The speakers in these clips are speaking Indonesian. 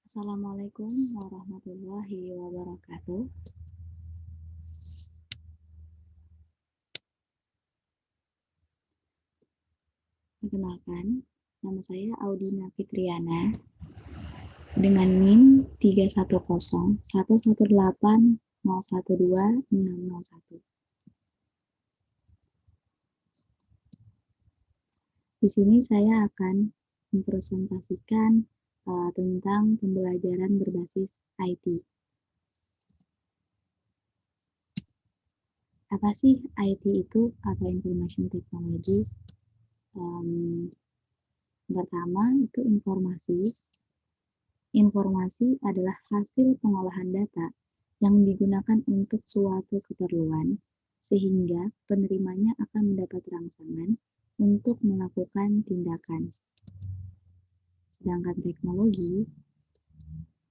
Assalamualaikum warahmatullahi wabarakatuh. Perkenalkan, nama saya Audina Fitriana dengan NIM 310118012 Di sini saya akan mempresentasikan tentang pembelajaran berbasis IT. Apa sih IT itu atau Information Technology? Pertama itu informasi. Informasi adalah hasil pengolahan data yang digunakan untuk suatu keperluan, sehingga penerimanya akan mendapat rangsangan untuk melakukan tindakan. Sedangkan teknologi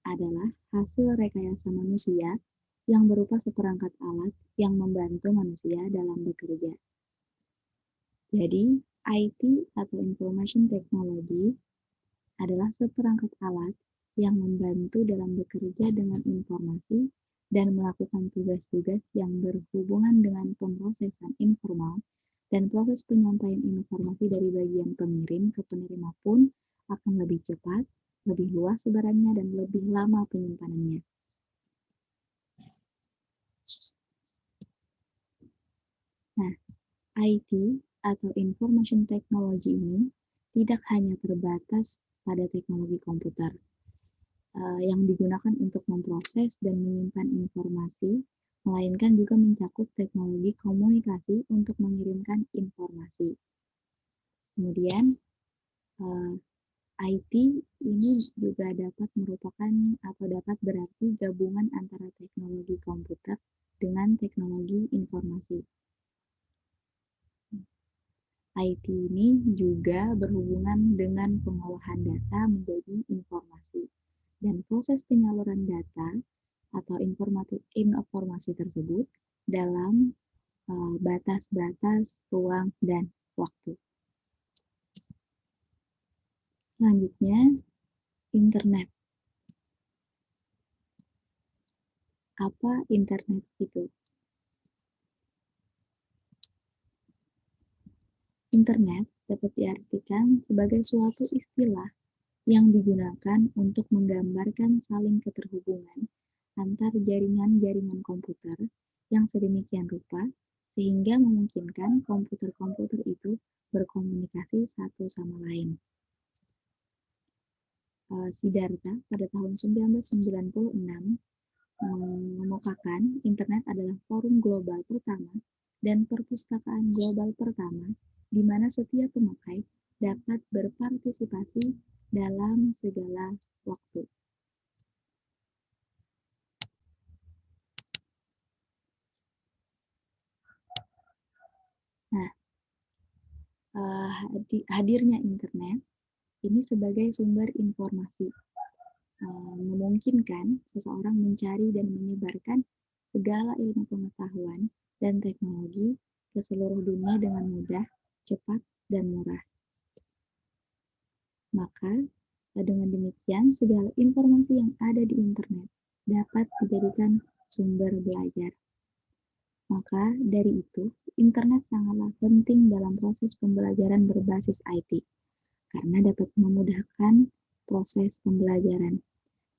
adalah hasil rekayasa manusia yang berupa seperangkat alat yang membantu manusia dalam bekerja. Jadi, IT atau Information Technology adalah seperangkat alat yang membantu dalam bekerja dengan informasi dan melakukan tugas-tugas yang berhubungan dengan pemrosesan informal dan proses penyampaian informasi dari bagian pengirim ke penerima pun akan lebih cepat, lebih luas sebarannya, dan lebih lama penyimpanannya. Nah, IT atau Information Technology ini tidak hanya terbatas pada teknologi komputer yang digunakan untuk memproses dan menyimpan informasi, melainkan juga mencakup teknologi komunikasi untuk mengirimkan informasi. Kemudian, IT ini juga dapat merupakan atau dapat berarti gabungan antara teknologi komputer dengan teknologi informasi. IT ini juga berhubungan dengan pengolahan data menjadi informasi, dan proses penyaluran data atau informasi tersebut dalam batas-batas ruang dan waktu. Selanjutnya, internet. Apa internet itu? Internet dapat diartikan sebagai suatu istilah yang digunakan untuk menggambarkan saling keterhubungan antar jaringan-jaringan komputer yang sedemikian rupa sehingga memungkinkan komputer-komputer itu berkomunikasi satu sama lain. Siddhartha pada tahun 1996 mengemukakan internet adalah forum global pertama dan perpustakaan global pertama di mana setiap pemakai dapat berpartisipasi dalam segala waktu. Nah, hadirnya internet ini sebagai sumber informasi memungkinkan seseorang mencari dan menyebarkan segala ilmu pengetahuan dan teknologi ke seluruh dunia dengan mudah, cepat, dan murah. Maka, dengan demikian, segala informasi yang ada di internet dapat dijadikan sumber belajar. Maka, dari itu, internet sangatlah penting dalam proses pembelajaran berbasis IT, karena dapat memudahkan proses pembelajaran,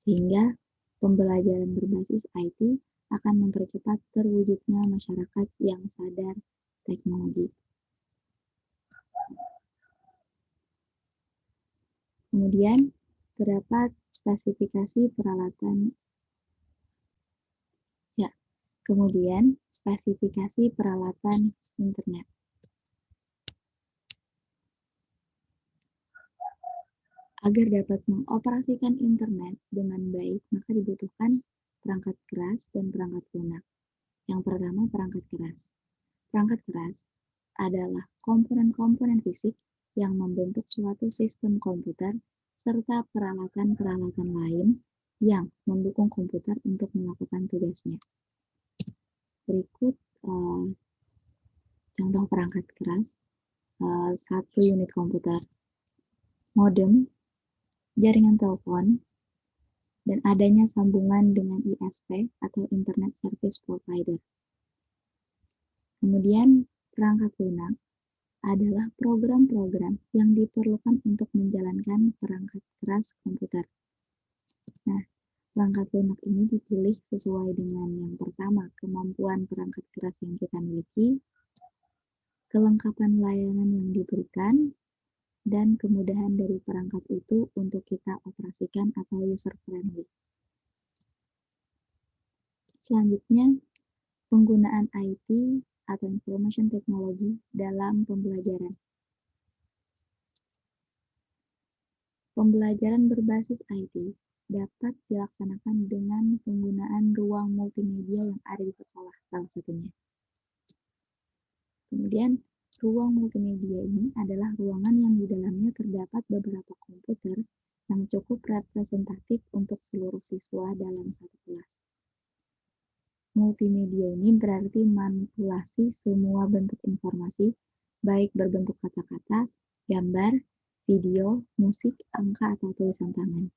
sehingga pembelajaran berbasis IT akan mempercepat terwujudnya masyarakat yang sadar teknologi. Kemudian, terdapat spesifikasi peralatan. Kemudian, spesifikasi peralatan internet. Agar dapat mengoperasikan internet dengan baik, maka dibutuhkan perangkat keras dan perangkat lunak. Yang pertama, perangkat keras. Perangkat keras adalah komponen-komponen fisik yang membentuk suatu sistem komputer serta peralatan-peralatan lain yang mendukung komputer untuk melakukan tugasnya. Berikut contoh perangkat keras. 1 unit komputer, modem, jaringan telepon, dan adanya sambungan dengan ISP atau Internet Service Provider. Kemudian, perangkat lunak adalah program-program yang diperlukan untuk menjalankan perangkat keras komputer. Nah, perangkat lunak ini dipilih sesuai dengan yang pertama, kemampuan perangkat keras yang kita miliki, kelengkapan layanan yang diberikan, dan kemudahan dari perangkat itu untuk kita operasikan atau user-friendly. Selanjutnya, penggunaan IT atau Information Technology dalam pembelajaran. Pembelajaran berbasis IT dapat dilaksanakan dengan penggunaan ruang multimedia yang ada di sekolah, salah satunya. Kemudian, ruang multimedia ini adalah ruangan yang di dalamnya terdapat beberapa komputer yang cukup representatif untuk seluruh siswa dalam satu kelas. Multimedia ini berarti manipulasi semua bentuk informasi, baik berbentuk kata-kata, gambar, video, musik, angka, atau tulisan tangan.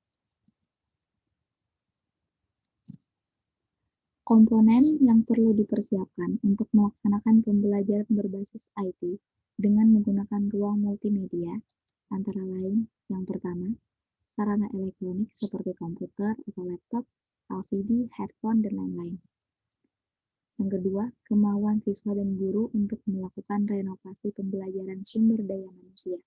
Komponen yang perlu dipersiapkan untuk melaksanakan pembelajaran berbasis IT dengan menggunakan ruang multimedia, antara lain yang pertama, sarana elektronik seperti komputer atau laptop, LCD, headphone, dan lain-lain. Yang kedua, kemauan siswa dan guru untuk melakukan renovasi pembelajaran sumber daya manusia.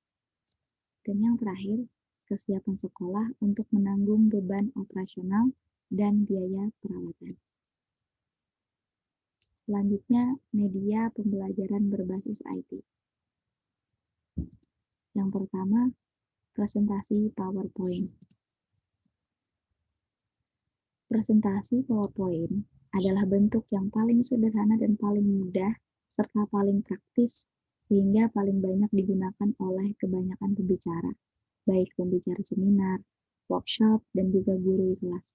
Dan yang terakhir, kesiapan sekolah untuk menanggung beban operasional dan biaya perawatan. Selanjutnya, media pembelajaran berbasis IT. Yang pertama, presentasi PowerPoint. Presentasi PowerPoint adalah bentuk yang paling sederhana dan paling mudah, serta paling praktis, sehingga paling banyak digunakan oleh kebanyakan pembicara, baik pembicara seminar, workshop, dan juga guru di kelas.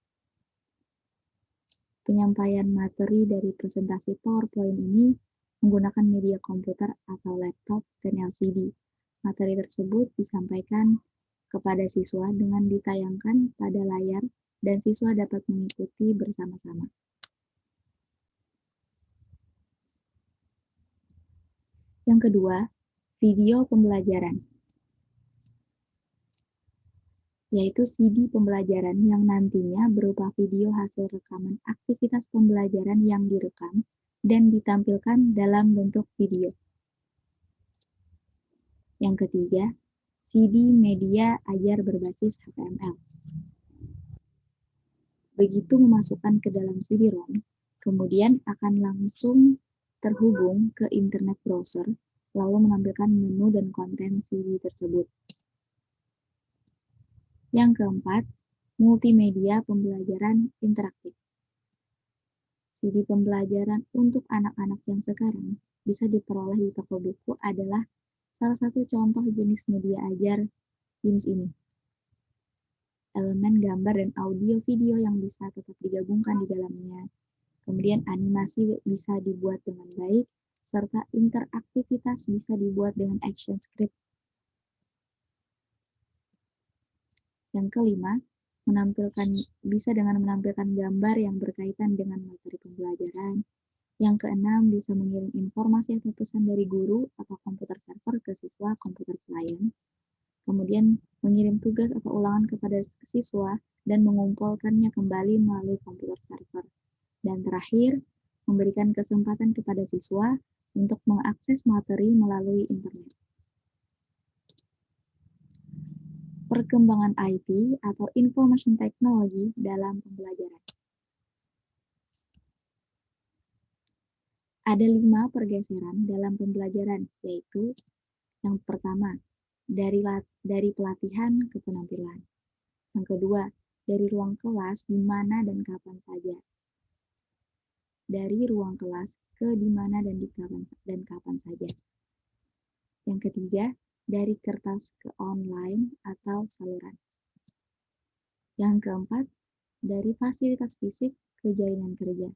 Penyampaian materi dari presentasi PowerPoint ini menggunakan media komputer atau laptop dan LCD. Materi tersebut disampaikan kepada siswa dengan ditayangkan pada layar dan siswa dapat mengikuti bersama-sama. Yang kedua, video pembelajaran, yaitu CD pembelajaran yang nantinya berupa video hasil rekaman aktivitas pembelajaran yang direkam dan ditampilkan dalam bentuk video. Yang ketiga, CD media ajar berbasis HTML. Begitu memasukkan ke dalam CD-ROM, kemudian akan langsung terhubung ke internet browser, lalu menampilkan menu dan konten CD tersebut. Yang keempat, multimedia pembelajaran interaktif. CD pembelajaran untuk anak-anak yang sekarang bisa diperoleh di toko buku adalah salah satu contoh jenis media ajar jenis ini. Elemen gambar dan audio video yang bisa tetap digabungkan di dalamnya. Kemudian animasi bisa dibuat dengan baik, serta interaktivitas bisa dibuat dengan action script. Yang kelima, bisa dengan menampilkan gambar yang berkaitan dengan materi pembelajaran. Yang keenam, bisa mengirim informasi atau pesan dari guru atau komputer server ke siswa komputer klien. Kemudian mengirim tugas atau ulangan kepada siswa dan mengumpulkannya kembali melalui komputer server. Dan terakhir, memberikan kesempatan kepada siswa untuk mengakses materi melalui internet. Perkembangan IT atau Information Technology dalam pembelajaran. Ada 5 pergeseran dalam pembelajaran, yaitu yang pertama, dari pelatihan ke penampilan. Yang kedua, dari ruang kelas di mana dan kapan saja. Dari ruang kelas ke di mana dan kapan saja. Yang ketiga, dari kertas ke online atau saluran. Yang keempat, dari fasilitas fisik ke jaringan kerja.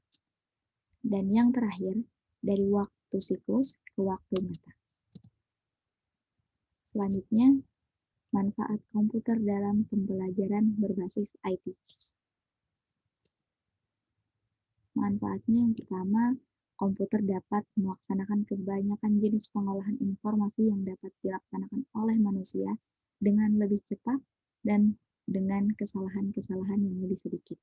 Dan yang terakhir, dari waktu siklus ke waktu nyata. Selanjutnya, manfaat komputer dalam pembelajaran berbasis IT. Manfaatnya yang pertama, komputer dapat melaksanakan kebanyakan jenis pengolahan informasi yang dapat dilaksanakan oleh manusia dengan lebih cepat dan dengan kesalahan-kesalahan yang lebih sedikit.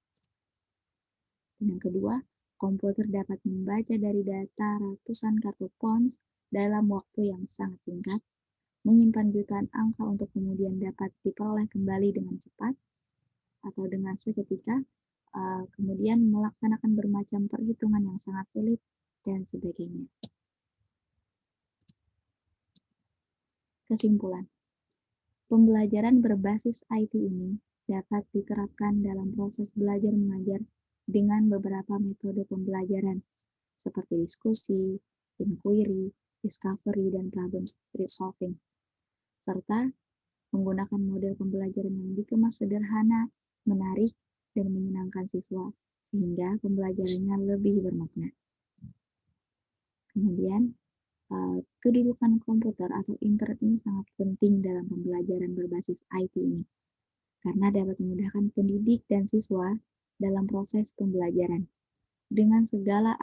Dan yang kedua, komputer dapat membaca dari data ratusan kartu pons dalam waktu yang sangat singkat, menyimpan jutaan angka untuk kemudian dapat diperoleh kembali dengan cepat atau dengan seketika, kemudian melaksanakan bermacam perhitungan yang sangat sulit, dan sebagainya. Kesimpulan, pembelajaran berbasis IT ini dapat diterapkan dalam proses belajar mengajar dengan beberapa metode pembelajaran, seperti diskusi, inquiry, discovery, dan problem solving, serta menggunakan model pembelajaran yang dikemas sederhana, menarik, dan menyenangkan siswa, sehingga pembelajarannya lebih bermakna. Kemudian, kedudukan komputer atau internet ini sangat penting dalam pembelajaran berbasis IT ini, karena dapat memudahkan pendidik dan siswa dalam proses pembelajaran. Dengan segala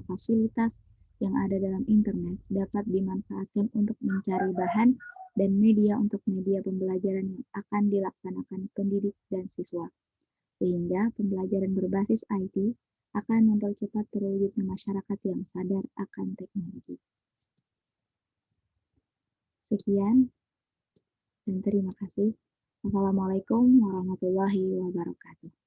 fasilitas yang ada dalam internet dapat dimanfaatkan untuk mencari bahan dan media untuk media pembelajaran yang akan dilaksanakan pendidik dan siswa. Sehingga pembelajaran berbasis IT akan mempercepat terwujudnya masyarakat yang sadar akan teknologi. Sekian dan terima kasih. Wassalamualaikum warahmatullahi wabarakatuh.